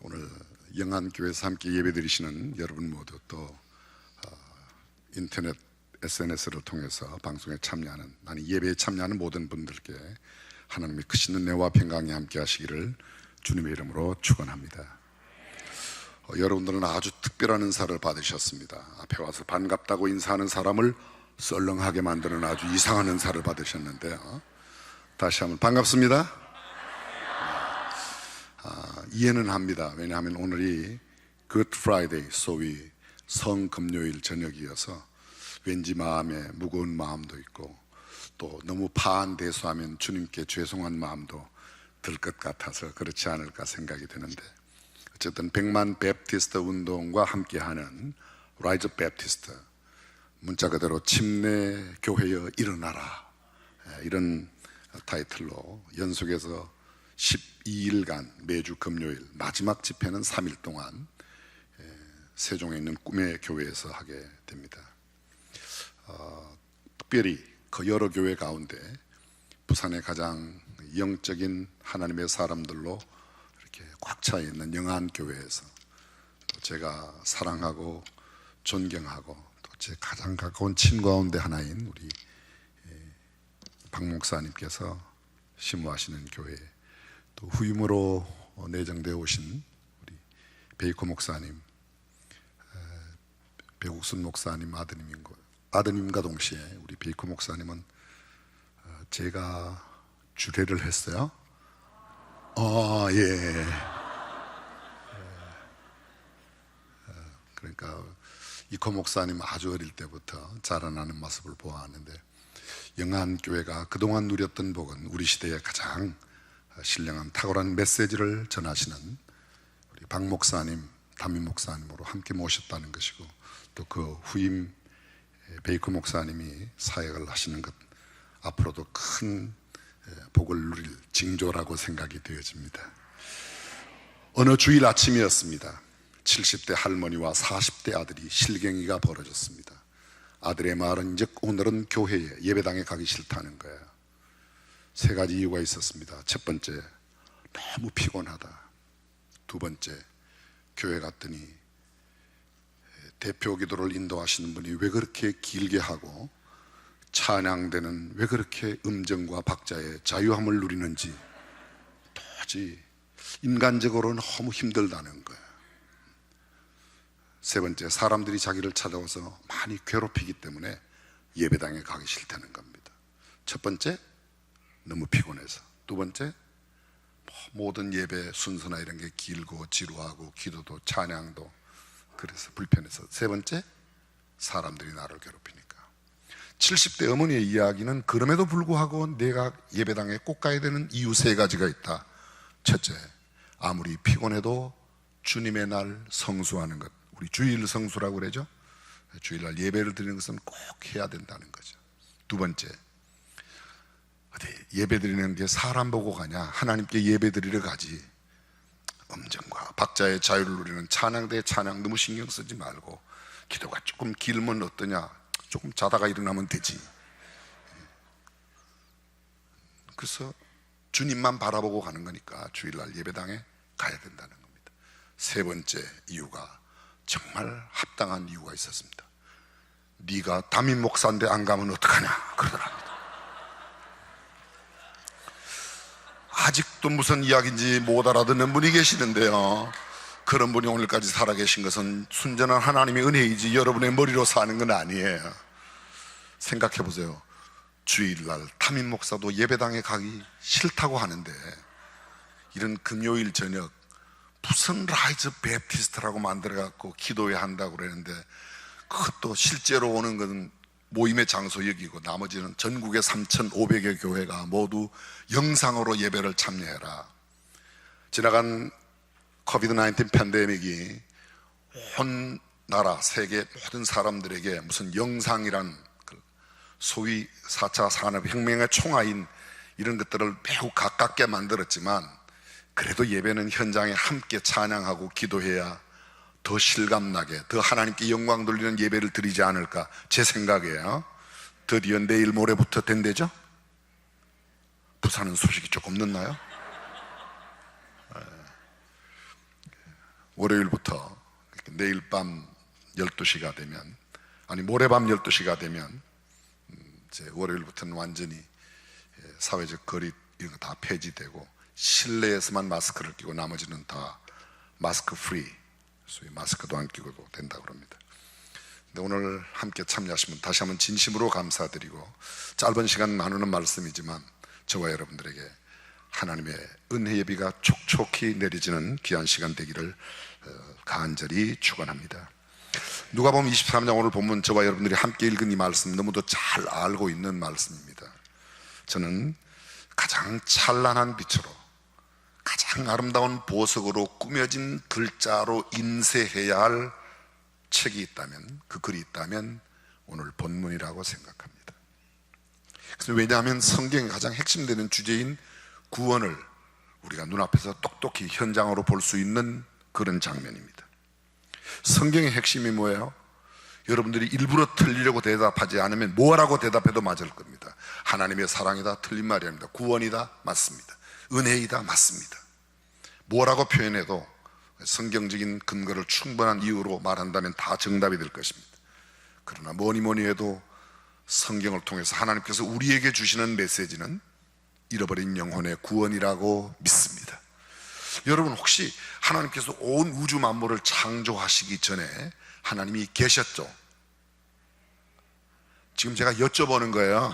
오늘 영안교회에서 함께 예배드리시는 여러분 모두 또 인터넷 SNS를 통해서 방송에 참여하는, 아니 예배에 참여하는 모든 분들께 하나님의 크신 은혜와 평강이 함께 하시기를 주님의 이름으로 축원합니다. 여러분들은 아주 특별한 은사를 받으셨습니다. 앞에 와서 반갑다고 인사하는 사람을 썰렁하게 만드는 아주 이상한 은사를 받으셨는데, 다시 한번 반갑습니다. 이해는 합니다. 왜냐하면 오늘이 Good Friday, 소위 성금요일 저녁이어서 왠지 마음에 무거운 마음도 있고 또 너무 파한대소하면 주님께 죄송한 마음도 들 것 같아서 그렇지 않을까 생각이 드는데, 어쨌든 백만 베프티스트 운동과 함께하는 라이즈 베프티스트, 문자 그대로 침례 교회여 일어나라, 이런 타이틀로 연속해서 12일간 매주 금요일, 마지막 집회는 3일 동안 세종에 있는 꿈의 교회에서 하게 됩니다. 특별히 그 여러 교회 가운데 부산의 가장 영적인 하나님의 사람들로 이렇게 꽉 차 있는 영안교회에서 제가 사랑하고 존경하고 또 제 가장 가까운 친구 가운데 하나인 우리 박 목사님께서 심무하시는 교회, 또 후임으로 내정되어 오신 우리 베이커 목사님, 배국순 목사님 아드님과 동시에 우리 베이커 목사님은 제가 주례를 했어요. 예. 그러니까 이커 목사님 아주 어릴 때부터 자라나는 모습을 보았는데, 영안교회가 그동안 누렸던 복은 우리 시대에 가장 신령한 탁월한 메시지를 전하시는 우리 박 목사님, 담임 목사님으로 함께 모셨다는 것이고, 또 그 후임 베이커 목사님이 사역을 하시는 것, 앞으로도 큰 복을 누릴 징조라고 생각이 되어집니다. 어느 주일 아침이었습니다. 70대 할머니와 40대 아들이 실갱이가 벌어졌습니다. 아들의 말은 이제 오늘은 교회에, 예배당에 가기 싫다는 거예요. 세 가지 이유가 있었습니다. 첫 번째, 너무 피곤하다. 두 번째, 교회 갔더니 대표 기도를 인도하시는 분이 왜 그렇게 길게 하고 찬양대는 왜 그렇게 음정과 박자의 자유함을 누리는지 도저히 인간적으로는 너무 힘들다는 거예요. 세 번째, 사람들이 자기를 찾아와서 많이 괴롭히기 때문에 예배당에 가기 싫다는 겁니다. 첫 번째, 너무 피곤해서. 두 번째, 모든 예배 순서나 이런 게 길고 지루하고 기도도 찬양도 그래서 불편해서. 세 번째, 사람들이 나를 괴롭히니까. 70대 어머니의 이야기는 그럼에도 불구하고 내가 예배당에 꼭 가야 되는 이유 세 가지가 있다. 첫째, 아무리 피곤해도 주님의 날 성수하는 것, 우리 주일 성수라고 그러죠. 주일날 예배를 드리는 것은 꼭 해야 된다는 거죠. 두 번째, 어디 예배 드리는 게 사람 보고 가냐, 하나님께 예배 드리러 가지. 음정과 박자의 자유를 누리는 찬양대의 찬양 너무 신경 쓰지 말고, 기도가 조금 길면 어떠냐, 조금 자다가 일어나면 되지. 그래서 주님만 바라보고 가는 거니까 주일날 예배당에 가야 된다는 겁니다. 세 번째 이유가 정말 합당한 이유가 있었습니다. 네가 담임 목사인데 안 가면 어떡하냐 그러더랍니다. 아직도 무슨 이야기인지 못 알아듣는 분이 계시는데요, 그런 분이 오늘까지 살아계신 것은 순전한 하나님의 은혜이지 여러분의 머리로 사는 건 아니에요. 생각해 보세요. 주일날 담임 목사도 예배당에 가기 싫다고 하는데, 이런 금요일 저녁 무슨 라이즈 베프티스트라고 만들어갖고 기도회 한다고 그러는데, 그것도 실제로 오는 것은 모임의 장소 여기고 나머지는 전국의 3,500여 교회가 모두 영상으로 예배를 참여해라. 지나간 코비드-19 팬데믹이 온 나라, 세계 모든 사람들에게 무슨 영상이란 소위 4차 산업혁명의 총아인 이런 것들을 매우 가깝게 만들었지만, 그래도 예배는 현장에 함께 찬양하고 기도해야 더 실감나게, 더 하나님께 영광 돌리는 예배를 드리지 않을까 제 생각이에요. 드디어 내일 모레부터 된대죠? 부산은 소식이 조금 늦나요? 월요일부터 내일 밤 12시가 되면, 아니 모레밤 12시가 되면 이제 월요일부터는 완전히 사회적 거리 이런 거 다 폐지되고 실내에서만 마스크를 끼고 나머지는 다 마스크 프리, 소위 마스크도 안 끼고도 된다고 합니다. 근데 오늘 함께 참여하신 분 다시 한번 진심으로 감사드리고, 짧은 시간 나누는 말씀이지만 저와 여러분들에게 하나님의 은혜의 비가 촉촉히 내려지는 귀한 시간 되기를 간절히 축원합니다. 누가복음 23장 오늘 본문, 저와 여러분들이 함께 읽은 이 말씀 너무도 잘 알고 있는 말씀입니다. 저는 가장 찬란한 빛으로, 가장 아름다운 보석으로 꾸며진 글자로 인쇄해야 할 책이 있다면, 그 글이 있다면 오늘 본문이라고 생각합니다. 그래서 왜냐하면 성경의 가장 핵심되는 주제인 구원을 우리가 눈앞에서 똑똑히 현장으로 볼 수 있는 그런 장면입니다. 성경의 핵심이 뭐예요? 여러분들이 일부러 틀리려고 대답하지 않으면 뭐라고 대답해도 맞을 겁니다. 하나님의 사랑이다, 틀린 말이 아닙니다. 구원이다, 맞습니다. 은혜이다, 맞습니다. 뭐라고 표현해도 성경적인 근거를 충분한 이유로 말한다면 다 정답이 될 것입니다. 그러나 뭐니 해도 성경을 통해서 하나님께서 우리에게 주시는 메시지는 잃어버린 영혼의 구원이라고 믿습니다. 여러분, 혹시 하나님께서 온 우주 만물을 창조하시기 전에 하나님이 계셨죠? 지금 제가 여쭤보는 거예요.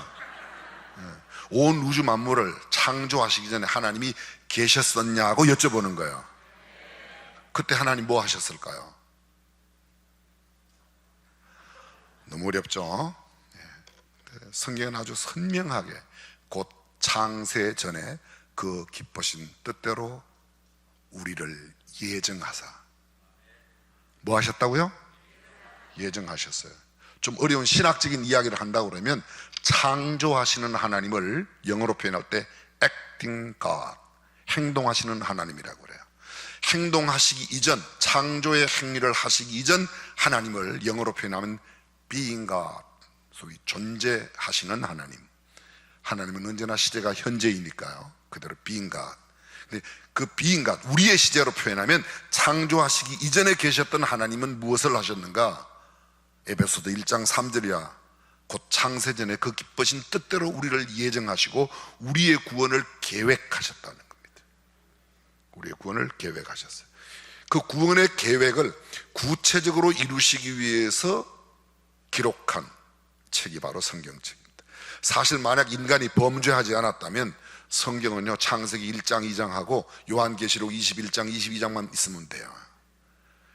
온 우주 만물을 창조하시기 전에 하나님이 계셨었냐고 여쭤보는 거예요. 그때 하나님 뭐 하셨을까요? 너무 어렵죠? 성경은 아주 선명하게 곧 창세 전에 그 기쁘신 뜻대로 우리를 예정하사, 뭐 하셨다고요? 예정하셨어요. 좀 어려운 신학적인 이야기를 한다고 그러면 창조하시는 하나님을 영어로 표현할 때 acting God, 행동하시는 하나님이라고 그래요. 행동하시기 이전, 창조의 행위를 하시기 이전 하나님을 영어로 표현하면 being God, 소위 존재하시는 하나님. 하나님은 언제나 시제가 현재이니까요, 그대로 being God. 근데 그 being God, 우리의 시제로 표현하면 창조하시기 이전에 계셨던 하나님은 무엇을 하셨는가? 에베소서 1장 3절이야. 곧 창세전에 그 기쁘신 뜻대로 우리를 예정하시고 우리의 구원을 계획하셨다는 겁니다. 우리의 구원을 계획하셨어요. 그 구원의 계획을 구체적으로 이루시기 위해서 기록한 책이 바로 성경책입니다. 사실 만약 인간이 범죄하지 않았다면 성경은요, 창세기 1장 2장하고 요한계시록 21장 22장만 있으면 돼요.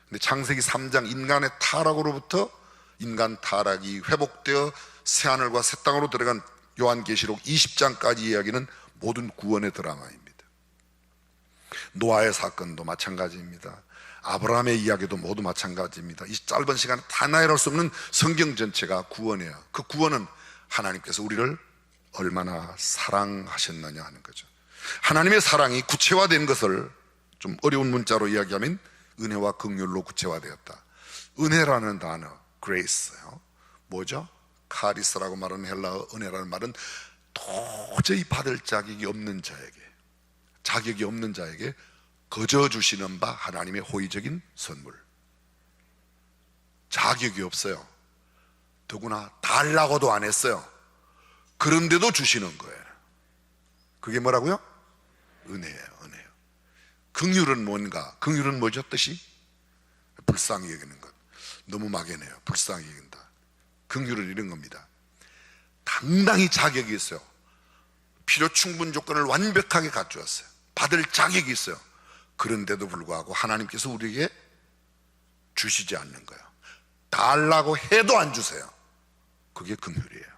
근데 창세기 3장 인간의 타락으로부터 인간 타락이 회복되어 새하늘과 새 땅으로 들어간 요한계시록 20장까지 이야기는 모든 구원의 드라마입니다. 노아의 사건도 마찬가지입니다. 아브라함의 이야기도 모두 마찬가지입니다. 이 짧은 시간에 다 나열할 수 없는 성경 전체가 구원이에요. 그 구원은 하나님께서 우리를 얼마나 사랑하셨느냐 하는 거죠. 하나님의 사랑이 구체화된 것을 좀 어려운 문자로 이야기하면 은혜와 긍휼로 구체화되었다. 은혜라는 단어, grace요, 뭐죠? 카리스라고 말하는 헬라어 은혜라는 말은 도저히 받을 자격이 없는 자에게 거저 주시는 바 하나님의 호의적인 선물. 자격이 없어요. 더구나 달라고도 안 했어요. 그런데도 주시는 거예요. 그게 뭐라고요? 은혜예요, 은혜요. 긍휼은 뭔가? 긍휼은 뭐죠? 뜻이? 불쌍히 여기는 것. 너무 막연해요. 불쌍히 여긴다. 긍휼은 이런 겁니다. 당당히 자격이 있어요. 필요 충분 조건을 완벽하게 갖추었어요. 받을 자격이 있어요. 그런데도 불구하고 하나님께서 우리에게 주시지 않는 거예요. 달라고 해도 안 주세요. 그게 긍휼이에요.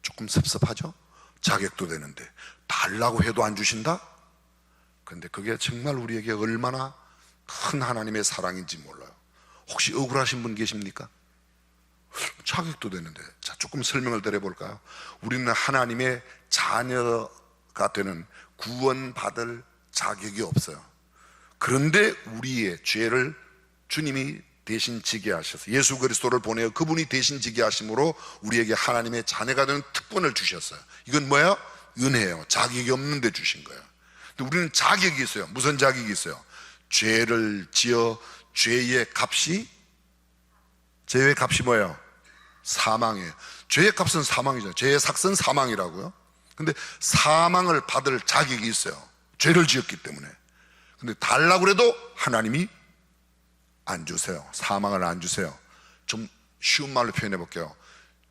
조금 섭섭하죠? 자격도 되는데 달라고 해도 안 주신다? 그런데 그게 정말 우리에게 얼마나 큰 하나님의 사랑인지 몰라요. 혹시 억울하신 분 계십니까? 자격도 되는데. 자, 조금 설명을 드려볼까요? 우리는 하나님의 자녀가 되는 구원받을 자격이 없어요. 그런데 우리의 죄를 주님이 대신 지게 하셔서 예수 그리스도를 보내어 그분이 대신 지게 하심으로 우리에게 하나님의 자녀가 되는 특권을 주셨어요. 이건 뭐예요? 은혜예요. 자격이 없는데 주신 거예요. 근데 우리는 자격이 있어요. 무슨 자격이 있어요? 죄를 지어 죄의 값이 뭐예요? 사망이에요. 죄의 값은 사망이죠. 죄의 삭은 사망이라고요. 근데 사망을 받을 자격이 있어요. 죄를 지었기 때문에. 근데 달라고 해도 하나님이 안 주세요. 사망을 안 주세요. 좀 쉬운 말로 표현해 볼게요.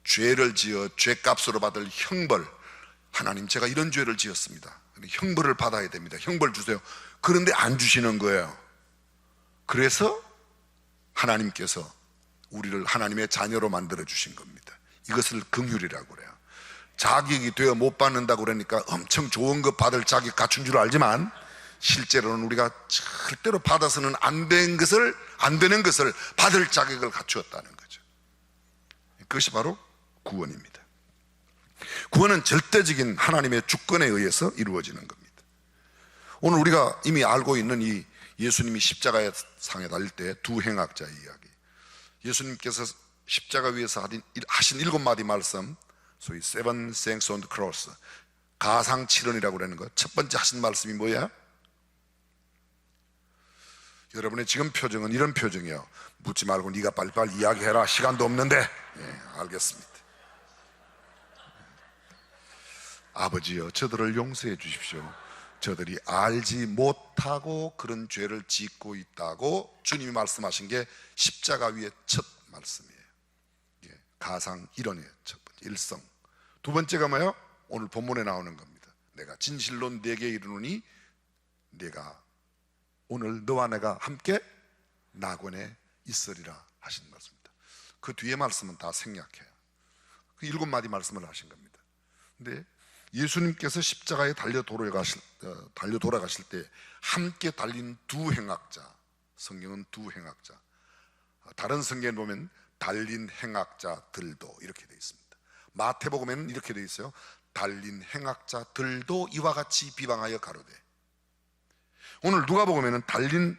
죄를 지어 죄값으로 받을 형벌, 하나님 제가 이런 죄를 지었습니다. 형벌을 받아야 됩니다. 형벌 주세요. 그런데 안 주시는 거예요. 그래서 하나님께서 우리를 하나님의 자녀로 만들어 주신 겁니다. 이것을 긍휼이라고 그래요. 자격이 되어 못 받는다고 그러니까 엄청 좋은 것 받을 자격 갖춘 줄 알지만 실제로는 우리가 절대로 받아서는 안 되는 것을 받을 자격을 갖추었다는 거죠. 그것이 바로 구원입니다. 구원은 절대적인 하나님의 주권에 의해서 이루어지는 겁니다. 오늘 우리가 이미 알고 있는 이 예수님이 십자가의 상에 달릴 때 두 행악자의 이야기, 예수님께서 십자가 위에서 하신 7마디 말씀, 소위 seven sayings on the cross, 가상 7언이라고 그러는 것, 첫 번째 하신 말씀이 뭐야? 여러분의 지금 표정은 이런 표정이에요. 묻지 말고 네가 빨리빨리 이야기해라, 시간도 없는데. 예, 알겠습니다. 아버지여, 저들을 용서해 주십시오. 저들이 알지 못하고 그런 죄를 짓고 있다고 주님이 말씀하신 게 십자가 위의 첫 말씀이에요. 예, 가상 1언이에요. 첫 번째 일성. 두 번째가 뭐예요? 오늘 본문에 나오는 겁니다. 내가 진실로 네게 이르노니 네가 오늘 너와 내가 함께 낙원에 있으리라 하신 말씀입니다. 그 뒤에 말씀은 다 생략해요. 그 7마디 말씀을 하신 겁니다. 근데 예수님께서 십자가에 달려 돌아가실 때 함께 달린 두 행악자, 성경은 두 행악자, 다른 성경에 보면 달린 행악자들도 이렇게 되어 있습니다. 마태복음에는 이렇게 되어 있어요. 달린 행악자들도 이와 같이 비방하여 가로되. 오늘 누가복음에는 달린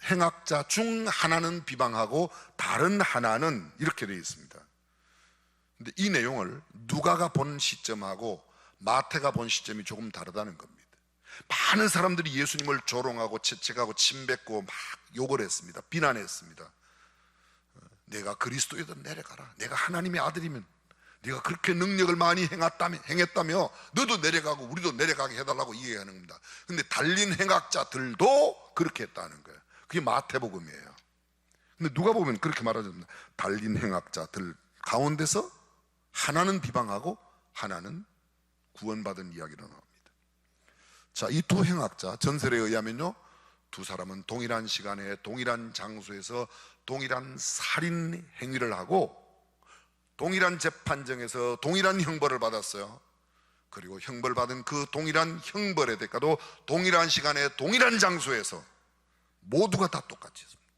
행악자 중 하나는 비방하고 다른 하나는 이렇게 되어 있습니다. 근데 이 내용을 누가가 본 시점하고 마태가 본 시점이 조금 다르다는 겁니다. 많은 사람들이 예수님을 조롱하고 채찍하고 침뱉고 막 욕을 했습니다. 비난했습니다. 내가 그리스도이든 내려가라. 내가 하나님의 아들이면 네가 그렇게 능력을 많이 행했다며 너도 내려가고 우리도 내려가게 해달라고 이해하는 겁니다. 근데 달린 행악자들도 그렇게 했다는 거예요. 그게 마태복음이에요. 근데 누가 보면 그렇게 말하잖아요. 달린 행악자들 가운데서 하나는 비방하고 하나는 구원받은 이야기로 나옵니다. 자, 이 두 행악자, 전설에 의하면요, 두 사람은 동일한 시간에 동일한 장소에서 동일한 살인 행위를 하고 동일한 재판정에서 동일한 형벌을 받았어요. 그리고 형벌받은 그 동일한 형벌의 대가도 동일한 시간에 동일한 장소에서 모두가 다 똑같이 했습니다.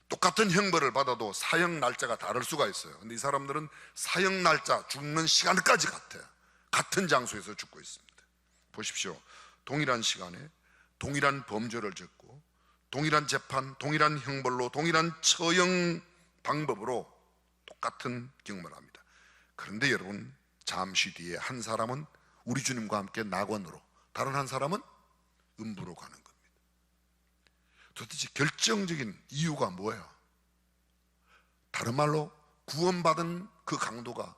똑같은 형벌을 받아도 사형 날짜가 다를 수가 있어요. 근데 이 사람들은 사형 날짜, 죽는 시간까지 같아요. 같은 장소에서 죽고 있습니다. 보십시오. 동일한 시간에 동일한 범죄를 짓고 동일한 재판, 동일한 형벌로 동일한 처형 방법으로 똑같은 경험을 합니다. 그런데 여러분, 잠시 뒤에 한 사람은 우리 주님과 함께 낙원으로, 다른 한 사람은 음부로 가는 겁니다. 도대체 결정적인 이유가 뭐예요? 다른 말로 구원받은 그 강도가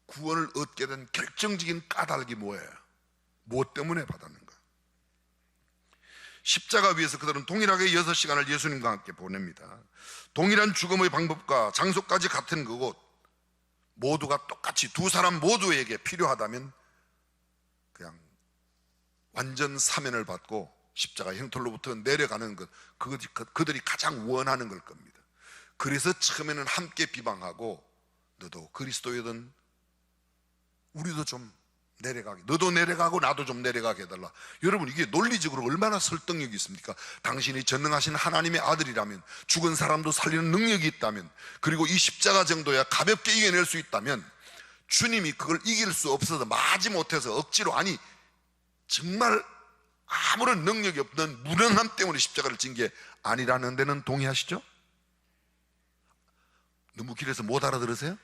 구원을 얻게 된 결정적인 까닭이 뭐예요? 무엇 때문에 받았는가? 십자가 위에서 그들은 동일하게 6시간을 예수님과 함께 보냅니다. 동일한 죽음의 방법과 장소까지 같은 그곳, 모두가 똑같이 두 사람 모두에게 필요하다면 그냥 완전 사면을 받고 십자가 형틀로부터 내려가는 것, 그들이 가장 원하는 걸 겁니다. 그래서 처음에는 함께 비방하고 너도 그리스도이든 우리도 좀 내려가게, 너도 내려가고 나도 좀 내려가게 해달라. 여러분, 이게 논리적으로 얼마나 설득력이 있습니까? 당신이 전능하신 하나님의 아들이라면, 죽은 사람도 살리는 능력이 있다면, 그리고 이 십자가 정도야 가볍게 이겨낼 수 있다면, 주님이 그걸 이길 수 없어서 마지못해서 억지로, 아니 정말 아무런 능력이 없는 무능함 때문에 십자가를 진 게 아니라는 데는 동의하시죠? 너무 길어서 못 알아들으세요?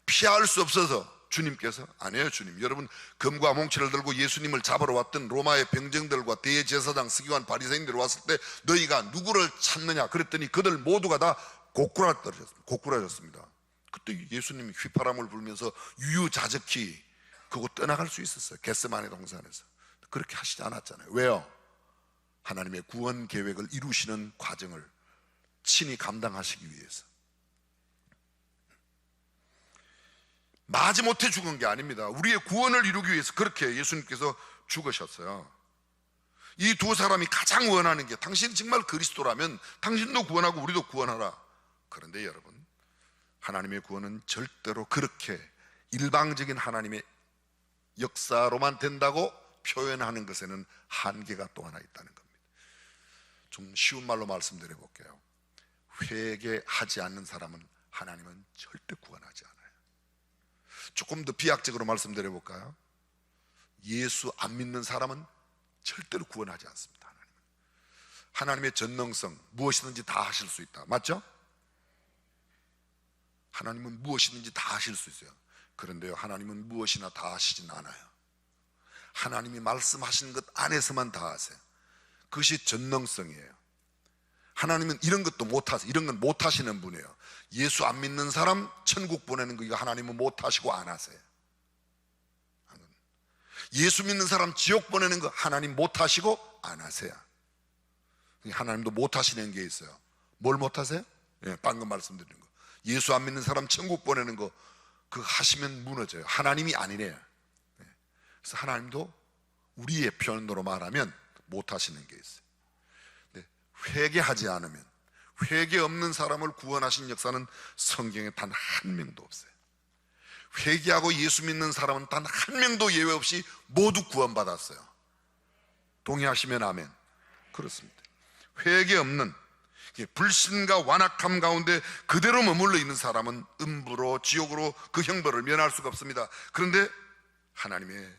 피할 수 없어서 주님께서? 아니에요. 주님, 여러분, 검과 몽치를 들고 예수님을 잡으러 왔던 로마의 병정들과 대제사장 서기관 바리새인들이 왔을 때 너희가 누구를 찾느냐 그랬더니 그들 모두가 다 고꾸라졌습니다. 그때 예수님이 휘파람을 불면서 유유자적히 그거 떠나갈 수 있었어요. 겟세마네 동산에서. 그렇게 하시지 않았잖아요. 왜요? 하나님의 구원 계획을 이루시는 과정을 친히 감당하시기 위해서. 마지못해 죽은 게 아닙니다. 우리의 구원을 이루기 위해서 그렇게 예수님께서 죽으셨어요. 이 두 사람이 가장 원하는 게, 당신이 정말 그리스도라면 당신도 구원하고 우리도 구원하라. 그런데 여러분, 하나님의 구원은 절대로 그렇게 일방적인 하나님의 역사로만 된다고 표현하는 것에는 한계가 또 하나 있다는 겁니다. 좀 쉬운 말로 말씀드려 볼게요. 회개하지 않는 사람은 하나님은 절대 구원하지 않아요. 조금 더 비약적으로 말씀드려 볼까요? 예수 안 믿는 사람은 절대로 구원하지 않습니다. 하나님의 전능성, 무엇이든지 다 하실 수 있다. 맞죠? 하나님은 무엇이든지 다 하실 수 있어요. 그런데요, 하나님은 무엇이나 다 하시진 않아요. 하나님이 말씀하시는 것 안에서만 다 하세요. 그것이 전능성이에요. 하나님은 이런 것도 못하세요. 이런 건 못하시는 분이에요. 예수 안 믿는 사람 천국 보내는 거 이거 하나님은 못하시고 안 하세요. 예수 믿는 사람 지옥 보내는 거 하나님 못하시고 안 하세요. 하나님도 못하시는 게 있어요. 뭘 못하세요? 예, 방금 말씀드린 거. 예수 안 믿는 사람 천국 보내는 거 그거 하시면 무너져요. 하나님이 아니래요. 그래서 하나님도 우리의 표현으로 말하면 못하시는 게 있어요. 회개하지 않으면, 회개 없는 사람을 구원하신 역사는 성경에 단 한 명도 없어요. 회개하고 예수 믿는 사람은 단 한 명도 예외 없이 모두 구원받았어요. 동의하시면 아멘. 그렇습니다. 회개 없는, 불신과 완악함 가운데 그대로 머물러 있는 사람은 음부로, 지옥으로 그 형벌을 면할 수가 없습니다. 그런데 하나님의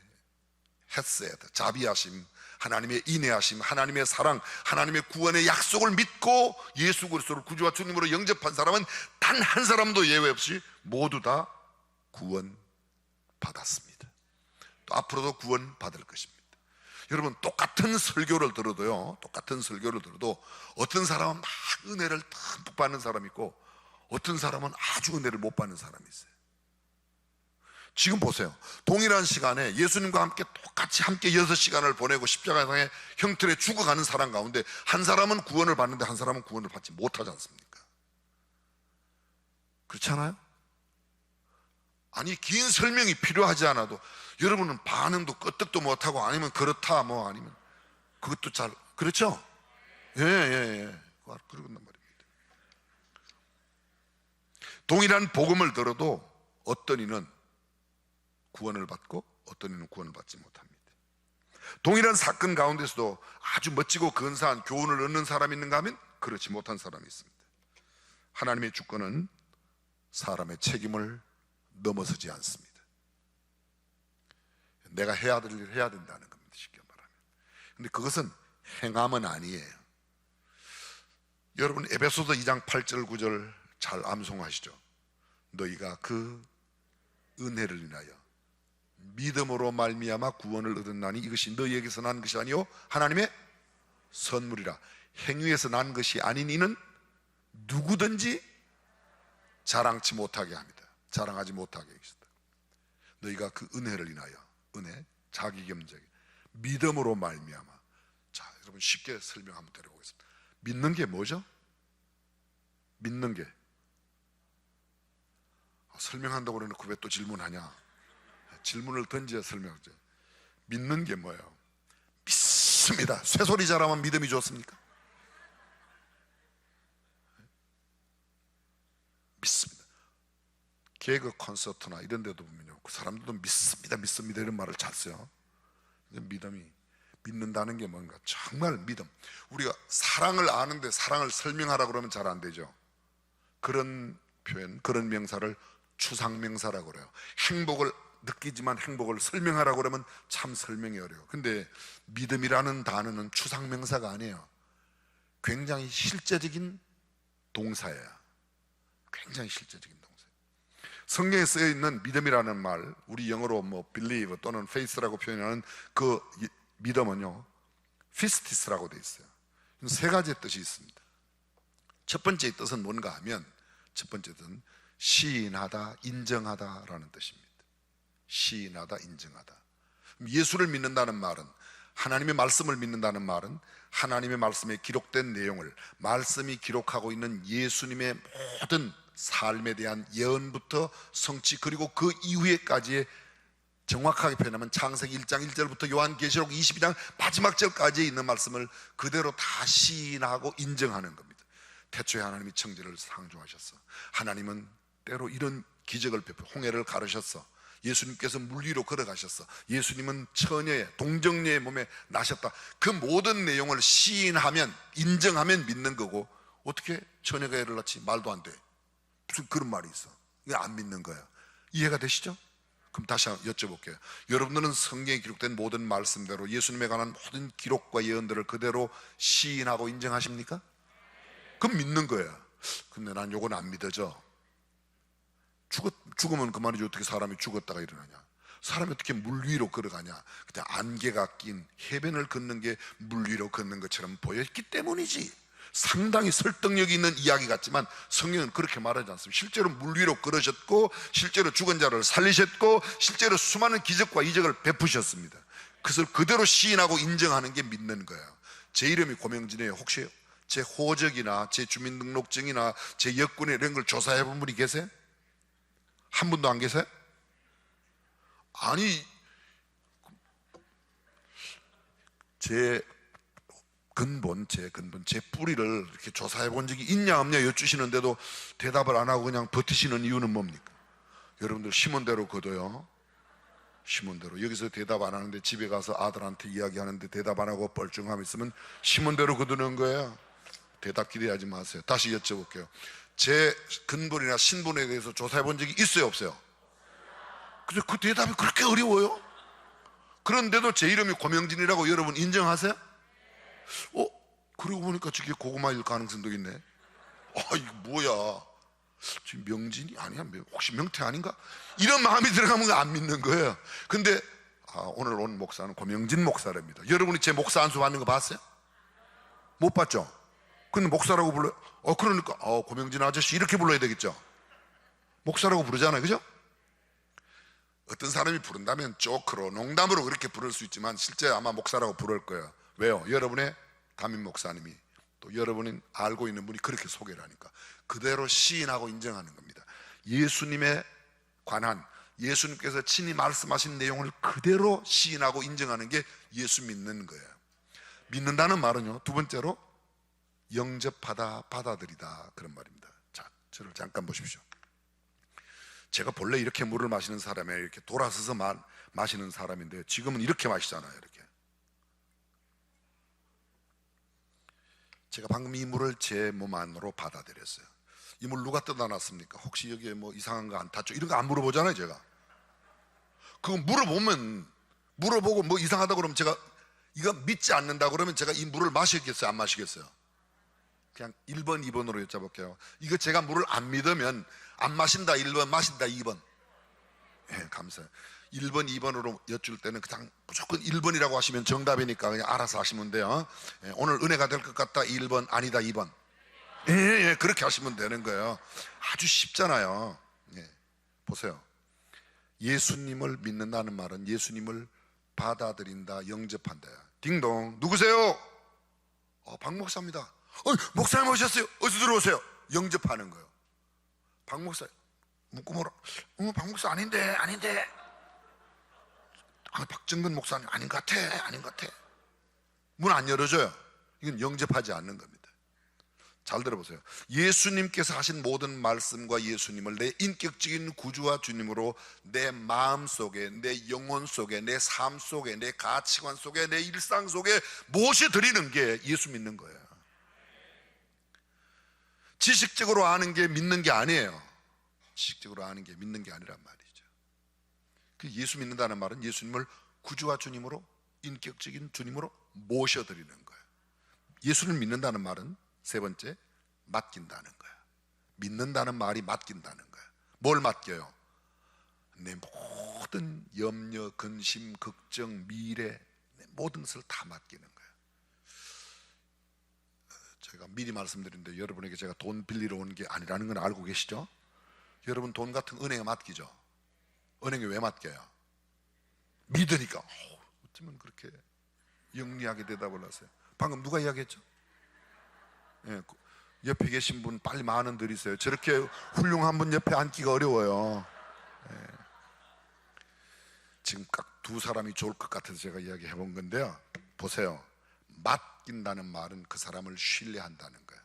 헤세드, 자비하심, 하나님의 인애하심, 하나님의 사랑, 하나님의 구원의 약속을 믿고 예수 그리스도를 구주와 주님으로 영접한 사람은 단 한 사람도 예외 없이 모두 다 구원받았습니다. 또 앞으로도 구원받을 것입니다. 여러분, 똑같은 설교를 들어도 어떤 사람은 막 은혜를 듬뿍 받는 사람이 있고 어떤 사람은 아주 은혜를 못 받는 사람이 있어요. 지금 보세요. 동일한 시간에 예수님과 함께 6시간을 보내고 십자가상의 형틀에 죽어가는 사람 가운데 한 사람은 구원을 받는데 한 사람은 구원을 받지 못하지 않습니까? 그렇지 않아요? 아니, 긴 설명이 필요하지 않아도 여러분은 반응도 끄떡도 못하고 아니면 그렇다 뭐 아니면 그것도 잘, 그렇죠? 예. 그러단 말입니다. 동일한 복음을 들어도 어떤 이는 구원을 받고 어떤 이는 구원을 받지 못합니다. 동일한 사건 가운데서도 아주 멋지고 근사한 교훈을 얻는 사람이 있는가 하면 그렇지 못한 사람이 있습니다. 하나님의 주권은 사람의 책임을 넘어서지 않습니다. 내가 해야 될 일을 해야 된다는 겁니다. 쉽게 말하면. 근데 그것은 행함은 아니에요. 여러분, 에베소서 2장 8절 9절 잘 암송하시죠? 너희가 그 은혜를 인하여 믿음으로 말미암아 구원을 얻었나니 이것이 너희에게서 난 것이 아니요 하나님의 선물이라. 행위에서 난 것이 아닌 이는 누구든지 자랑치 못하게 합니다. 자랑하지 못하게 하겠다. 너희가 그 은혜를 인하여, 은혜, 자기 겸자기, 믿음으로 말미암아. 자, 여러분 쉽게 설명 한번 드려보겠습니다. 믿는 게 뭐죠? 믿는 게 설명한다고 그래놓고 왜 또 질문하냐? 질문을 던져야 설명하죠. 믿는 게 뭐예요? 믿습니다. 쇠소리 잘하면 믿음이 좋습니까? 믿습니다. 개그 콘서트나 이런 데도 보면요, 그 사람들도 믿습니다 이런 말을 잘 써요. 믿음이, 믿는다는 게 뭔가? 정말 믿음. 우리가 사랑을 아는데 사랑을 설명하라 그러면 잘 안 되죠. 그런 표현, 그런 명사를 추상명사라고 그래요. 행복을 느끼지만 행복을 설명하라고 그러면 참 설명이 어려워요. 근데 믿음이라는 단어는 추상명사가 아니에요. 굉장히 실제적인 동사예요. 굉장히 실제적인 동사예요. 성경에 쓰여 있는 믿음이라는 말, 우리 영어로 뭐 believe 또는 faith라고 표현하는 그 믿음은요, 피스티스라고 되어 있어요. 세 가지의 뜻이 있습니다. 첫 번째 뜻은 뭔가 하면, 첫 번째 뜻은 시인하다, 인정하다라는 뜻입니다. 시인하다, 인정하다. 예수를 믿는다는 말은, 하나님의 말씀을 믿는다는 말은 하나님의 말씀에 기록된 내용을, 말씀이 기록하고 있는 예수님의 모든 삶에 대한 예언부터 성취, 그리고 그 이후에까지의, 정확하게 표현하면 창세기 1장 1절부터 요한계시록 22장 마지막 절까지 있는 말씀을 그대로 다 시인하고 인정하는 겁니다. 태초에 하나님이 천지를 창조하셨어. 하나님은 때로 이런 기적을 베풀어 홍해를 가르셨어. 예수님께서 물 위로 걸어가셨어. 예수님은 처녀의 동정녀의 몸에 나셨다. 그 모든 내용을 시인하면, 인정하면 믿는 거고, 어떻게 처녀가 애를 낳지? 말도 안 돼. 무슨 그런 말이 있어. 이게 안 믿는 거야. 이해가 되시죠? 그럼 다시 여쭤볼게요. 여러분들은 성경에 기록된 모든 말씀대로 예수님에 관한 모든 기록과 예언들을 그대로 시인하고 인정하십니까? 그럼 믿는 거야. 근데 난 요건 안 믿어져. 죽으면 그만이지, 어떻게 사람이 죽었다가 일어나냐? 사람이 어떻게 물 위로 걸어가냐? 그때 안개가 낀 해변을 걷는 게 물 위로 걷는 것처럼 보였기 때문이지. 상당히 설득력이 있는 이야기 같지만 성경은 그렇게 말하지 않습니다. 실제로 물 위로 걸으셨고, 실제로 죽은 자를 살리셨고, 실제로 수많은 기적과 이적을 베푸셨습니다. 그것을 그대로 시인하고 인정하는 게 믿는 거예요. 제 이름이 고명진이에요. 혹시 제 호적이나 제 주민등록증이나 제 여권에 이런 걸 조사해 본 분이 계세요? 한 분도 안 계세요? 아니, 제 뿌리를 이렇게 조사해 본 적이 있냐 없냐 여쭈시는데도 대답을 안 하고 그냥 버티시는 이유는 뭡니까? 여러분들 심은 대로 거둬요. 심은 대로. 여기서 대답 안 하는데 집에 가서 아들한테 이야기하는데 대답 안 하고 뻘쭘함 있으면 심은 대로 거두는 거예요. 대답 기대하지 마세요. 다시 여쭤볼게요. 제 근본이나 신분에 대해서 조사해 본 적이 있어요, 없어요? 근데 그 대답이 그렇게 어려워요? 그런데도 제 이름이 고명진이라고 여러분 인정하세요? 그러고 보니까 저게 고구마일 가능성도 있네. 이거 뭐야? 지금 명진이 아니야? 혹시 명태 아닌가? 이런 마음이 들어가면 안 믿는 거예요. 근데 오늘 온 목사는 고명진 목사랍니다. 여러분이 제 목사 안수 받는 거 봤어요? 못 봤죠? 근데 목사라고 불러요? 그러니까 고명진 아저씨 이렇게 불러야 되겠죠? 목사라고 부르잖아요, 그죠? 어떤 사람이 부른다면 조크로, 농담으로 그렇게 부를 수 있지만 실제 아마 목사라고 부를 거예요. 왜요? 여러분의 담임 목사님이, 또 여러분이 알고 있는 분이 그렇게 소개를 하니까 그대로 시인하고 인정하는 겁니다. 예수님에 관한, 예수님께서 친히 말씀하신 내용을 그대로 시인하고 인정하는 게 예수 믿는 거예요. 믿는다는 말은요, 두 번째로 영접하다, 받아들이다, 그런 말입니다. 자, 저를 잠깐 보십시오. 제가 본래 이렇게 물을 마시는 사람이에요. 이렇게 돌아서서 마시는 사람인데 지금은 이렇게 마시잖아요. 이렇게. 제가 방금 이 물을 제 몸 안으로 받아들였어요. 이 물 누가 떠다 놨습니까? 혹시 여기에 뭐 이상한 거 안 탔죠? 이런 거 안 물어보잖아요, 제가. 그거 물어보고 뭐 이상하다 그러면 제가 이거 믿지 않는다 그러면 제가 이 물을 마시겠어요, 안 마시겠어요? 그냥 1번, 2번으로 여쭤볼게요. 이거 제가 물을 안 믿으면 안 마신다 1번, 마신다 2번. 감사해요. 1번, 2번으로 여쭐 때는 그냥 무조건 1번이라고 하시면 정답이니까 그냥 알아서 하시면 돼요. 오늘 은혜가 될 것 같다 1번, 아니다 2번. 그렇게 하시면 되는 거예요. 아주 쉽잖아요. 보세요. 예수님을 믿는다는 말은 예수님을 받아들인다, 영접한다. 딩동, 누구세요? 박 목사입니다. 목사님 오셨어요. 어디서 들어오세요? 영접하는 거예요. 박 목사 묻고 뭐라? 박 목사 아닌데. 박정근 목사님 아닌 것 같아. 문 안 열어줘요. 이건 영접하지 않는 겁니다. 잘 들어보세요. 예수님께서 하신 모든 말씀과 예수님을 내 인격적인 구주와 주님으로 내 마음 속에, 내 영혼 속에, 내 삶 속에, 내 가치관 속에, 내 일상 속에 모셔드리는 게 예수 믿는 거예요. 지식적으로 아는 게 믿는 게 아니에요. 지식적으로 아는 게 믿는 게 아니란 말이죠. 그 예수 믿는다는 말은 예수님을 구주와 주님으로, 인격적인 주님으로 모셔드리는 거예요. 예수를 믿는다는 말은 세 번째, 맡긴다는 거예요. 믿는다는 말이 맡긴다는 거예요. 뭘 맡겨요? 내 모든 염려, 근심, 걱정, 미래, 내 모든 것을 다 맡기는 거예요. 제가 미리 말씀드렸는데 여러분에게 제가 돈 빌리러 온 게 아니라는 건 알고 계시죠? 여러분 돈 같은 거 은행에 맡기죠? 은행에 왜 맡겨요? 믿으니까. 어쩌면 그렇게 영리하게 대답을 하세요? 방금 누가 이야기했죠? 예, 옆에 계신 분 빨리 만 원 드리세요. 저렇게 훌륭한 분 옆에 앉기가 어려워요. 예. 지금 딱 두 사람이 좋을 것 같아서 제가 이야기해 본 건데요. 보세요. 맡긴다는 말은 그 사람을 신뢰한다는 거예요.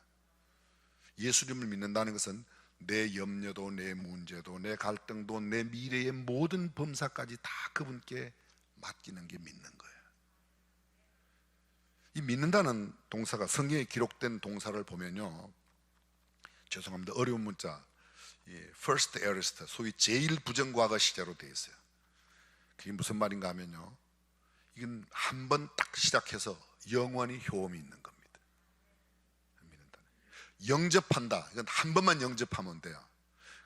예수님을 믿는다는 것은 내 염려도, 내 문제도, 내 갈등도, 내 미래의 모든 범사까지 다 그분께 맡기는 게 믿는 거예요. 이 믿는다는 동사가 성경에 기록된 동사를 보면요, 죄송합니다, 어려운 문자, first aorist, 소위 제일 부정과거 시제로 되어 있어요. 그게 무슨 말인가 하면요, 이건 한 번 딱 시작해서 영원히 효험이 있는 겁니다. 믿는다. 영접한다, 이건 한 번만 영접하면 돼요.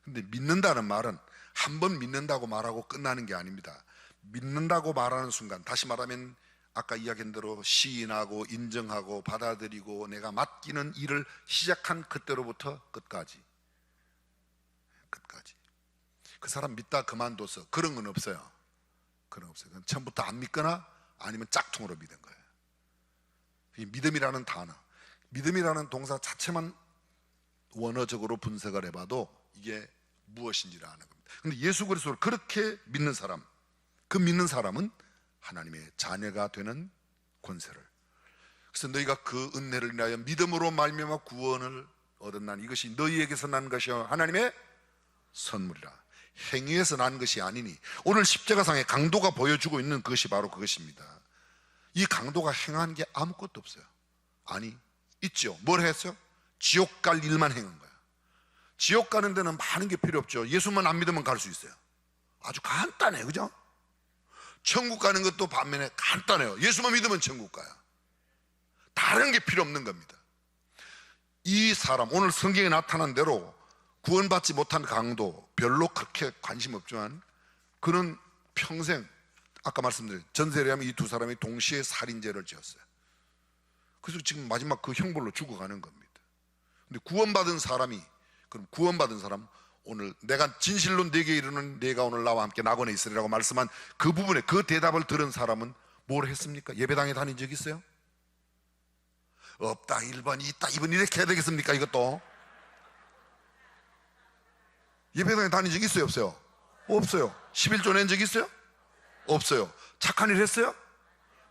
근데 믿는다는 말은 한 번 믿는다고 말하고 끝나는 게 아닙니다. 믿는다고 말하는 순간, 다시 말하면 아까 이야기한 대로 시인하고 인정하고 받아들이고 내가 맡기는 일을 시작한 그때로부터 끝까지 그 사람 믿다 그만둬서 그런 건 없어요. 그런 건 없어요. 처음부터 안 믿거나 아니면 짝퉁으로 믿은 거예요. 이 믿음이라는 단어, 믿음이라는 동사 자체만 원어적으로 분석을 해봐도 이게 무엇인지를 아는 겁니다. 근데 예수 그리스도를 그렇게 믿는 사람, 그 믿는 사람은 하나님의 자녀가 되는 권세를, 그래서 너희가 그 은혜를 인하여 믿음으로 말미암아 구원을 얻었나니 이것이 너희에게서 난 것이요 하나님의 선물이라. 행위에서 난 것이 아니니. 오늘 십자가상의 강도가 보여주고 있는 그것이 바로 그것입니다. 이 강도가 행한 게 아무것도 없어요. 아니, 있죠. 뭘 했어요? 지옥 갈 일만 행한 거야. 지옥 가는 데는 많은 게 필요 없죠. 예수만 안 믿으면 갈 수 있어요. 아주 간단해요, 그죠? 천국 가는 것도 반면에 간단해요. 예수만 믿으면 천국 가요. 다른 게 필요 없는 겁니다. 이 사람, 오늘 성경에 나타난 대로 구원받지 못한 강도, 별로 그렇게 관심 없지만 그는 평생, 아까 말씀드린 전세례 하면 이 두 사람이 동시에 살인죄를 지었어요. 그래서 지금 마지막 그 형벌로 죽어가는 겁니다. 근데 구원받은 사람이, 그럼 구원받은 사람, 오늘 내가 진실로 네게 이르는 네가 오늘 나와 함께 낙원에 있으리라고 말씀한 그 부분에 그 대답을 들은 사람은 뭘 했습니까? 예배당에 다닌 적 있어요? 없다. 1번 있다. 2번 이렇게 해야 되겠습니까? 이것도 예배당에 다닌 적 있어요? 없어요? 없어요. 11조 낸 적 있어요? 없어요. 착한 일 했어요?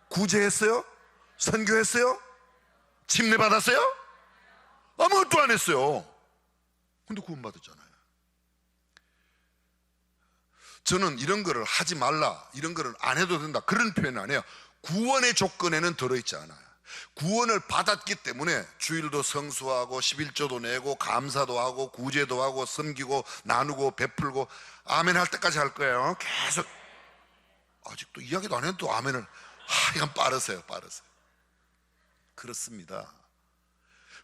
구제했어요? 선교했어요? 침례 받았어요? 아무것도 안 했어요. 근데 구원받았잖아요. 저는 이런 거를 하지 말라, 이런 거를 안 해도 된다, 그런 표현 안 해요. 구원의 조건에는 들어있지 않아요. 구원을 받았기 때문에 주일도 성수하고 11조도 내고 감사도 하고 구제도 하고 섬기고 나누고 베풀고 아멘 할 때까지 할 거예요. 계속. 아직도 이야기도 안 해도 또 아멘을 하여간 빠르세요. 그렇습니다.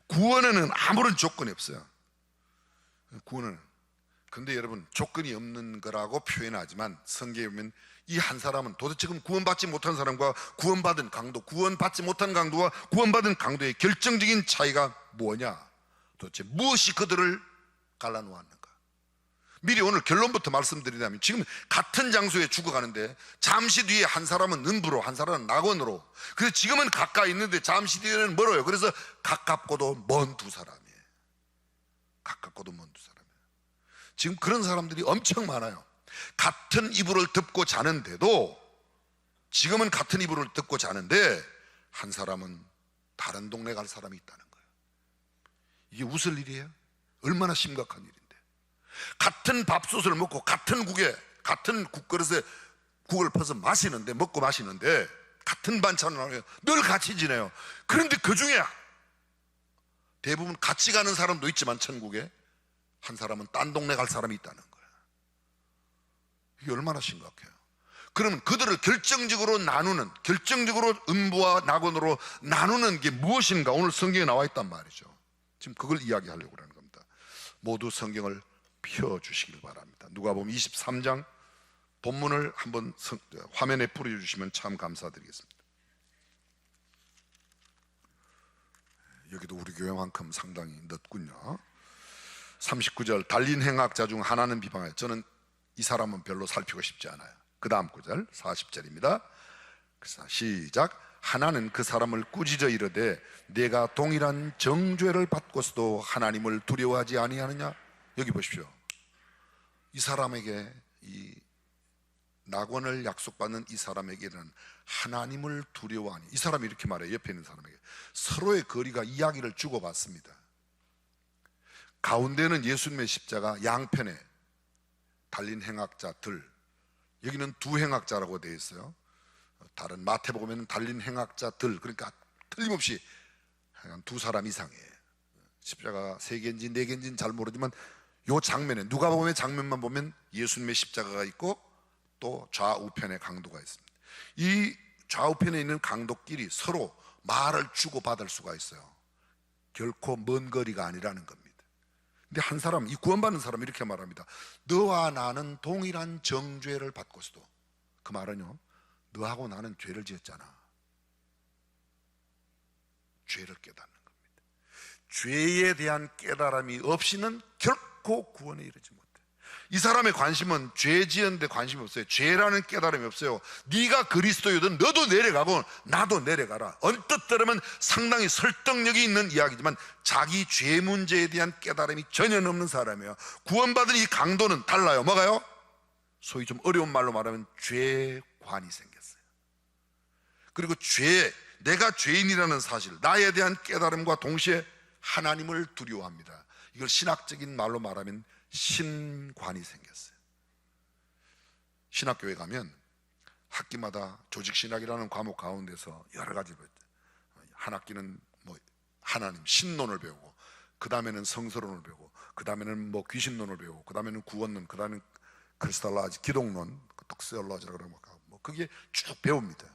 구원에는 아무런 조건이 없어요. 구원은. 근데 여러분, 조건이 없는 거라고 표현하지만 성경에 보면 이 한 사람은 도대체 지금 구원받지 못한 사람과 구원받은 강도, 구원받지 못한 강도와 구원받은 강도의 결정적인 차이가 뭐냐, 도대체 무엇이 그들을 갈라놓았는가. 미리 오늘 결론부터 말씀드리자면, 지금 같은 장소에 죽어가는데 잠시 뒤에 한 사람은 음부로, 한 사람은 낙원으로, 그래서 지금은 가까이 있는데 잠시 뒤에는 멀어요. 그래서 가깝고도 먼 두 사람이에요. 가깝고도 먼 두 사람이에요. 지금 그런 사람들이 엄청 많아요. 같은 이불을 덮고 자는데도, 지금은 같은 이불을 덮고 자는데 한 사람은 다른 동네 갈 사람이 있다는 거예요. 이게 웃을 일이에요? 얼마나 심각한 일인데. 같은 밥솥을 먹고 같은 국에, 같은 국그릇에 국을 퍼서 마시는데, 먹고 마시는데 같은 반찬을 하면 늘 같이 지내요. 그런데 그 중에 대부분 같이 가는 사람도 있지만 천국에 한 사람은 딴 동네 갈 사람이 있다는 거예요. 이게 얼마나 심각해요. 그러면 그들을 결정적으로 나누는, 결정적으로 음부와 낙원으로 나누는 게 무엇인가, 오늘 성경에 나와 있단 말이죠. 지금 그걸 이야기하려고 하는 겁니다. 모두 성경을 펴주시길 바랍니다. 누가복음 23장 본문을 한번 화면에 뿌려주시면 참 감사드리겠습니다. 여기도 우리 교회만큼 상당히 넓군요. 39절, 달린 행악자 중 하나는 비방하여, 저는 이 사람은 별로 살피고 싶지 않아요. 그 다음 구절 40절입니다. 그래서 시작. 하나는 그 사람을 꾸짖어 이르되 내가 동일한 정죄를 받고서도 하나님을 두려워하지 아니하느냐. 여기 보십시오. 이 사람에게, 이 낙원을 약속받는 이 사람에게는 하나님을 두려워하니, 이 사람이 이렇게 말해요. 옆에 있는 사람에게 서로의 거리가 이야기를 주고받습니다. 가운데는 예수님의 십자가, 양편에 달린 행악자들, 여기는 두 행악자라고 되어 있어요. 다른 마태복음에는 달린 행악자들, 그러니까 틀림없이 두 사람 이상이에요. 십자가 세 개인지 네 개인지는 잘 모르지만 요 장면에, 누가복음의 장면만 보면 예수님의 십자가가 있고 또 좌우편에 강도가 있습니다. 이 좌우편에 있는 강도끼리 서로 말을 주고받을 수가 있어요. 결코 먼 거리가 아니라는 겁니다. 근데 한 사람, 이 구원받는 사람이 이렇게 말합니다. 너와 나는 동일한 정죄를 받고서도, 그 말은요, 너하고 나는 죄를 지었잖아. 죄를 깨닫는 겁니다. 죄에 대한 깨달음이 없이는 결코 구원에 이르지 못해. 이 사람의 관심은 죄 지었는데 관심이 없어요. 죄라는 깨달음이 없어요. 네가 그리스도이든 너도 내려가고 나도 내려가라. 언뜻 들으면 상당히 설득력이 있는 이야기지만 자기 죄 문제에 대한 깨달음이 전혀 없는 사람이에요. 구원받은 이 강도는 달라요. 뭐가요? 소위 좀 어려운 말로 말하면 죄관이 생겼어요. 그리고 내가 죄인이라는 사실, 나에 대한 깨달음과 동시에 하나님을 두려워합니다. 이걸 신학적인 말로 말하면 신관이 생겼어요. 신학교에 가면 학기마다 조직신학이라는 과목 가운데서 여러 가지, 한 학기는 뭐 하나님 신론을 배우고, 그 다음에는 성서론을 배우고, 그 다음에는 뭐 귀신론을 배우고, 그 다음에는 구원론, 그 다음에는 크리스탈라지 기독론, 톡세올라지라고 그러고 뭐 그게 쭉 배웁니다.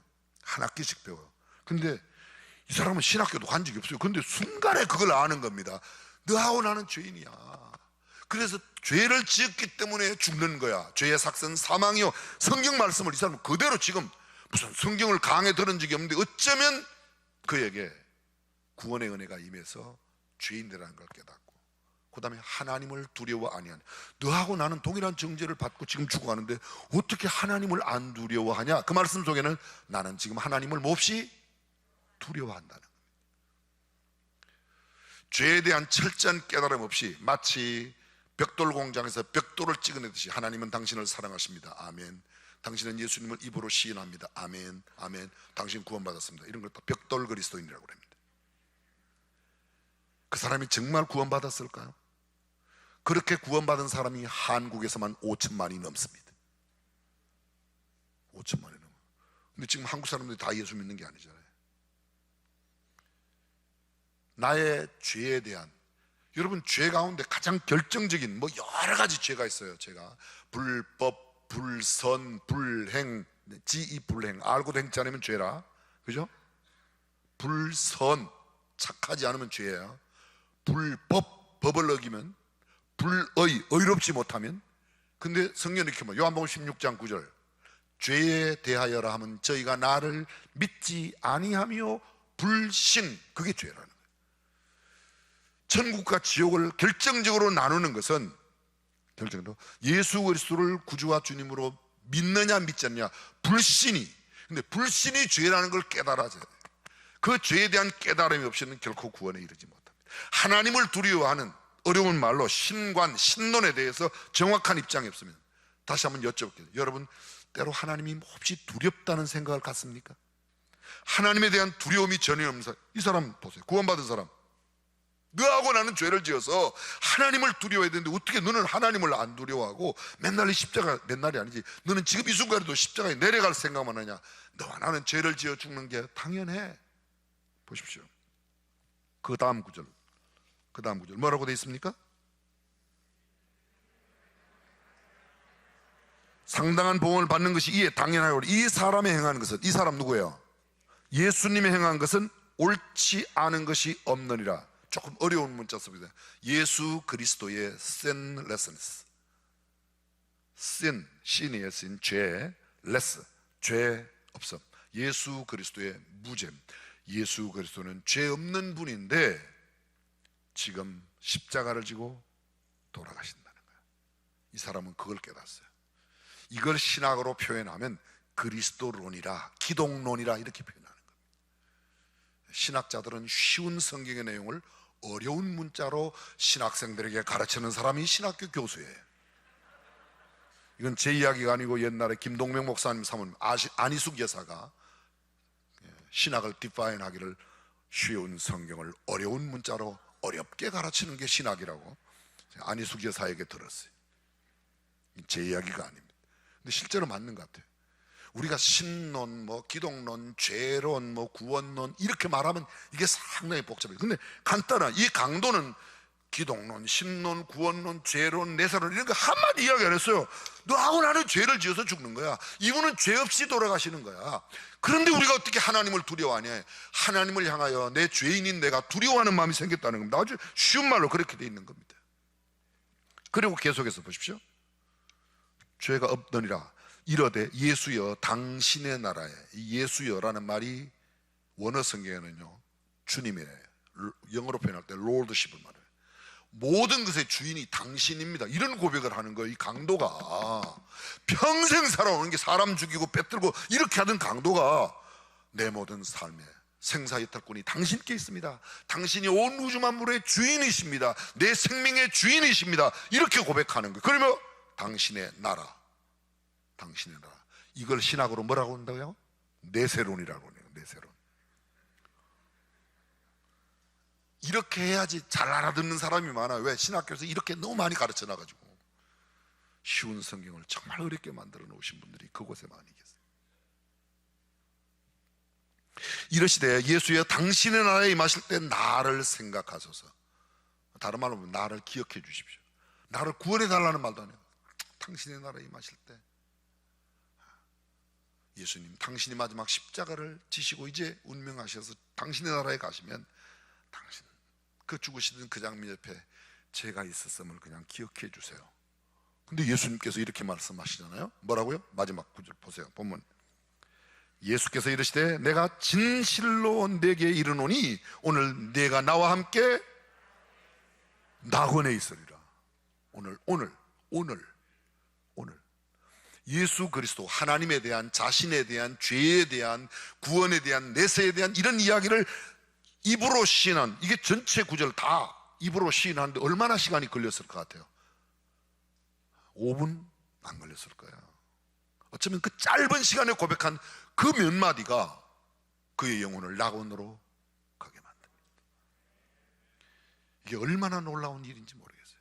한 학기씩 배워요. 근데 이 사람은 신학교도 간 적이 없어요. 근데 순간에 그걸 아는 겁니다. 너하고 나는 죄인이야. 그래서 죄를 지었기 때문에 죽는 거야. 죄의 삭은 사망이요. 성경 말씀을 이 사람은 그대로, 지금 무슨 성경을 강해 들은 적이 없는데 어쩌면 그에게 구원의 은혜가 임해서 죄인이라는 걸 깨닫고, 그 다음에 하나님을 두려워 아니하는, 너하고 나는 동일한 정죄를 받고 지금 죽어가는데 어떻게 하나님을 안 두려워하냐. 그 말씀 속에는 나는 지금 하나님을 몹시 두려워한다는 겁니다. 죄에 대한 철저한 깨달음 없이 마치 벽돌 공장에서 벽돌을 찍어내듯이 하나님은 당신을 사랑하십니다. 아멘. 당신은 예수님을 입으로 시인합니다. 아멘. 아멘. 당신 구원받았습니다. 이런 걸 다 벽돌 그리스도인이라고 합니다. 그 사람이 정말 구원받았을까요? 그렇게 구원받은 사람이 한국에서만 5천만이 넘습니다. 5천만이 넘어요. 근데 지금 한국 사람들이 다 예수 믿는 게 아니잖아요. 나의 죄에 대한, 여러분 죄 가운데 가장 결정적인 뭐 여러 가지 죄가 있어요. 제가 불법, 불선, 불행, 지이 불행, 알고도 행치 않으면 죄라, 그죠? 불선, 착하지 않으면 죄예요. 불법, 법을 어기면, 불의, 의롭지 못하면. 근데 성경이 이렇게 말, 요한복음 16장 9절, 죄에 대하여라 하면 저희가 나를 믿지 아니하며 불신, 그게 죄라는 거예요. 천국과 지옥을 결정적으로 나누는 것은, 결정적으로 예수 그리스도를 구주와 주님으로 믿느냐 믿지 않느냐, 불신이. 근데 불신이 죄라는 걸 깨달아야 돼요. 그 죄에 대한 깨달음이 없이는 결코 구원에 이르지 못합니다. 하나님을 두려워하는, 어려운 말로 신관, 신론에 대해서 정확한 입장이 없으면, 다시 한번 여쭤볼게요. 여러분 때로 하나님이 몹시 두렵다는 생각을 갖습니까? 하나님에 대한 두려움이 전혀 없는 사람, 이 사람 보세요. 구원받은 사람, 너하고 나는 죄를 지어서 하나님을 두려워해야 되는데 어떻게 너는 하나님을 안 두려워하고 맨날 이 십자가, 맨날이 아니지, 너는 지금 이 순간에도 십자가에 내려갈 생각만 하냐. 너와 나는 죄를 지어 죽는 게 당연해. 보십시오. 그 다음 구절 뭐라고 되어 있습니까? 상당한 보응을 받는 것이 이에 당연하고, 이 사람이 행하는 것은, 이 사람 누구예요? 예수님이 행한 것은 옳지 않은 것이 없느니라. 조금 어려운 문자 씁니다. 예수 그리스도의 sinlessness. 신이의 신, 죄, less, 죄 없음. 예수 그리스도의 무죄. 예수 그리스도는 죄 없는 분인데 지금 십자가를 지고 돌아가신다는 거예요. 이 사람은 그걸 깨닫어요. 이걸 신학으로 표현하면 그리스도론이라, 기독론이라 이렇게 표현하는 겁니다. 신학자들은 쉬운 성경의 내용을 어려운 문자로 신학생들에게 가르치는 사람이 신학교 교수예요. 이건 제 이야기가 아니고 옛날에 김동명 목사님 사모님 안희숙 여사가 신학을 디파인하기를 쉬운 성경을 어려운 문자로 어렵게 가르치는 게 신학이라고 안희숙 여사에게 들었어요. 제 이야기가 아닙니다. 근데 실제로 맞는 것 같아요. 우리가 신론, 기독론, 죄론, 구원론 이렇게 말하면 이게 상당히 복잡해요. 근데 간단한 이 강도는 기독론, 신론, 구원론, 죄론, 내사론 이런 거 한마디 이야기 안 했어요. 너하고 나는 죄를 지어서 죽는 거야. 이분은 죄 없이 돌아가시는 거야. 그런데 우리가 어떻게 하나님을 두려워하냐? 하나님을 향하여 내 죄인인 내가 두려워하는 마음이 생겼다는 겁니다. 아주 쉬운 말로 그렇게 돼 있는 겁니다. 그리고 계속해서 보십시오. 죄가 없더니라 이러되 예수여 당신의 나라에, 예수여라는 말이 원어 성경에는요 주님이래요. 영어로 표현할 때 lordship을 말해요. 모든 것의 주인이 당신입니다. 이런 고백을 하는 거예요. 이 강도가 평생 살아오는 게 사람 죽이고 빼들고 이렇게 하던 강도가 내 모든 삶에 생사이탈권이 당신께 있습니다. 당신이 온 우주 만물의 주인이십니다. 내 생명의 주인이십니다. 이렇게 고백하는 거예요. 그러면 당신의 나라, 당신의 나라, 이걸 신학으로 뭐라고 한다고요? 내세론이라고 해요. 내세론. 이렇게 해야지 잘 알아듣는 사람이 많아요. 왜? 신학교에서 이렇게 너무 많이 가르쳐 놔가지고 쉬운 성경을 정말 어렵게 만들어 놓으신 분들이 그곳에 많이 계세요. 이러시되 예수여 당신의 나라에 임하실 때 나를 생각하소서. 다른 말로 하면 나를 기억해 주십시오. 나를 구원해 달라는 말도 안 해요. 당신의 나라에 임하실 때 예수님 당신이 마지막 십자가를 지시고 이제 운명하셔서 당신의 나라에 가시면 당신 그 죽으시던 그 장면 옆에 제가 있었음을 그냥 기억해 주세요. 근데 예수님께서 이렇게 말씀하시잖아요. 뭐라고요? 마지막 구절 보세요. 본문. 예수께서 이르시되 내가 진실로 네게 이르노니 오늘 네가 나와 함께 낙원에 있으리라. 오늘 예수 그리스도 하나님에 대한, 자신에 대한, 죄에 대한, 구원에 대한, 내세에 대한 이런 이야기를 입으로 시인한, 이게 전체 구절 다 입으로 시인하는데 얼마나 시간이 걸렸을 것 같아요? 5분 안 걸렸을 거예요. 어쩌면 그 짧은 시간에 고백한 그 몇 마디가 그의 영혼을 낙원으로 가게 만듭니다. 이게 얼마나 놀라운 일인지 모르겠어요.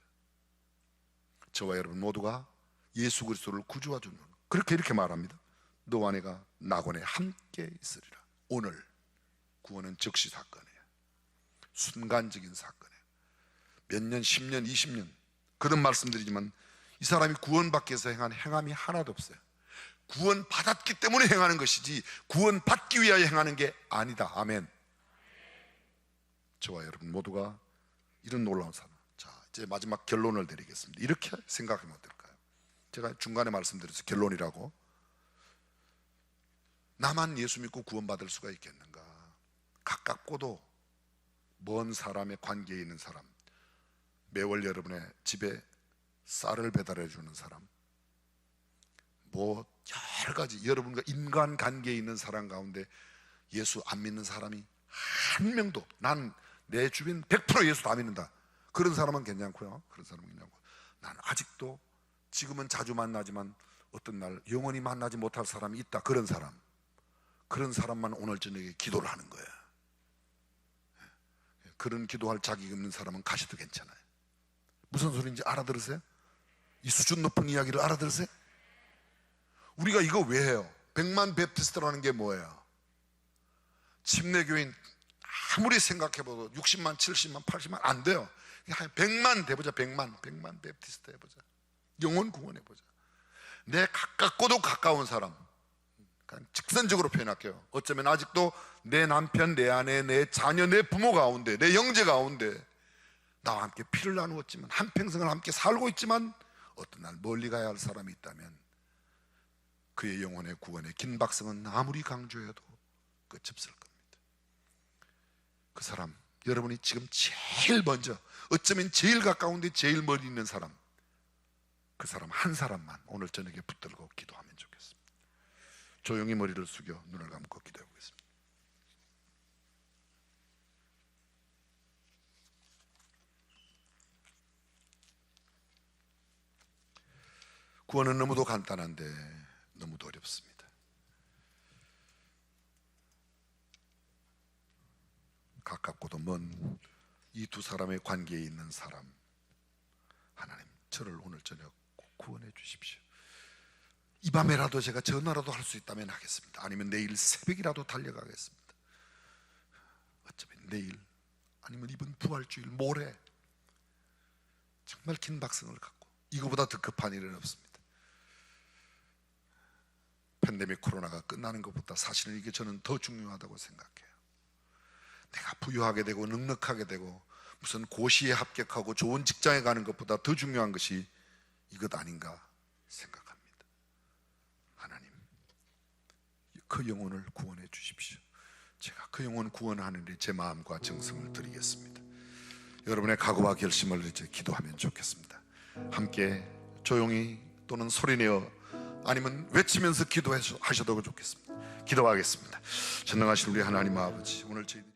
저와 여러분 모두가 예수 그리스도를 구주와 주는, 그렇게 이렇게 말합니다. 너와 내가 낙원에 함께 있으리라. 오늘 구원은 즉시 사건이에요. 순간적인 사건이에요. 몇 년, 10년, 20년 그런 말씀드리지만 이 사람이 구원받기 위해서 행한 행함이 하나도 없어요. 구원받았기 때문에 행하는 것이지 구원받기 위하여 행하는 게 아니다. 아멘. 저와 여러분 모두가 이런 놀라운 삶. 자, 이제 마지막 결론을 드리겠습니다. 이렇게 생각하면 어떨까요? 제가 중간에 말씀드렸어요. 결론이라고. 나만 예수 믿고 구원받을 수가 있겠는가? 가깝고도 먼 사람의 관계에 있는 사람, 매월 여러분의 집에 쌀을 배달해 주는 사람, 여러 가지 여러분과 인간관계에 있는 사람 가운데 예수 안 믿는 사람이 한 명도, 난 내 주변 100% 예수 다 믿는다, 그런 사람은 괜찮고요. 그런 사람은 괜찮고, 난 아직도 지금은 자주 만나지만 어떤 날 영원히 만나지 못할 사람이 있다, 그런 사람만 오늘 저녁에 기도를 하는 거예요. 그런 기도할 자격이 없는 사람은 가셔도 괜찮아요. 무슨 소리인지 알아들으세요? 이 수준 높은 이야기를 알아들으세요? 우리가 이거 왜 해요? 백만 베프티스트라는 게 뭐예요? 침례교인 아무리 생각해봐도 60만, 70만, 80만 안 돼요. 한 100만 돼보자. 100만 베프티스트 해보자. 영혼 구원해보자. 내 가깝고도 가까운 사람, 그냥 직선적으로 표현할게요. 어쩌면 아직도 내 남편, 내 아내, 내 자녀, 내 부모 가운데, 내 형제 가운데 나와 함께 피를 나누었지만 한평생을 함께 살고 있지만 어떤 날 멀리 가야 할 사람이 있다면 그의 영혼의 구원의 긴 박성은 아무리 강조해도 끝이 없을 겁니다. 그 사람, 여러분이 지금 제일 먼저, 어쩌면 제일 가까운데 제일 멀리 있는 사람, 그 사람 한 사람만 오늘 저녁에 붙들고 기도하면 좋겠습니다. 조용히 머리를 숙여 눈을 감고 기도해 보겠습니다. 구원은 너무도 간단한데 너무도 어렵습니다. 가깝고도 먼 이 두 사람의 관계에 있는 사람, 하나님 저를 오늘 저녁 꼭 구원해 주십시오. 이 밤에라도 제가 전화라도 할 수 있다면 하겠습니다. 아니면 내일 새벽이라도 달려가겠습니다. 어쩌면 내일 아니면 이번 부활주일 모레 정말 긴 박성을 갖고 이거보다 더 급한 일은 없습니다. 팬데믹 코로나가 끝나는 것보다 사실은 이게 저는 더 중요하다고 생각해요. 내가 부유하게 되고 넉넉하게 되고 무슨 고시에 합격하고 좋은 직장에 가는 것보다 더 중요한 것이 이것 아닌가 생각합니다. 하나님, 그 영혼을 구원해 주십시오. 제가 그 영혼 구원하는 데 제 마음과 정성을 드리겠습니다. 여러분의 각오와 결심을 이제 기도하면 좋겠습니다. 함께 조용히 또는 소리내어 아니면 외치면서 기도하셔도 좋겠습니다. 기도하겠습니다. 전능하신 우리 하나님 아버지, 오늘 저희들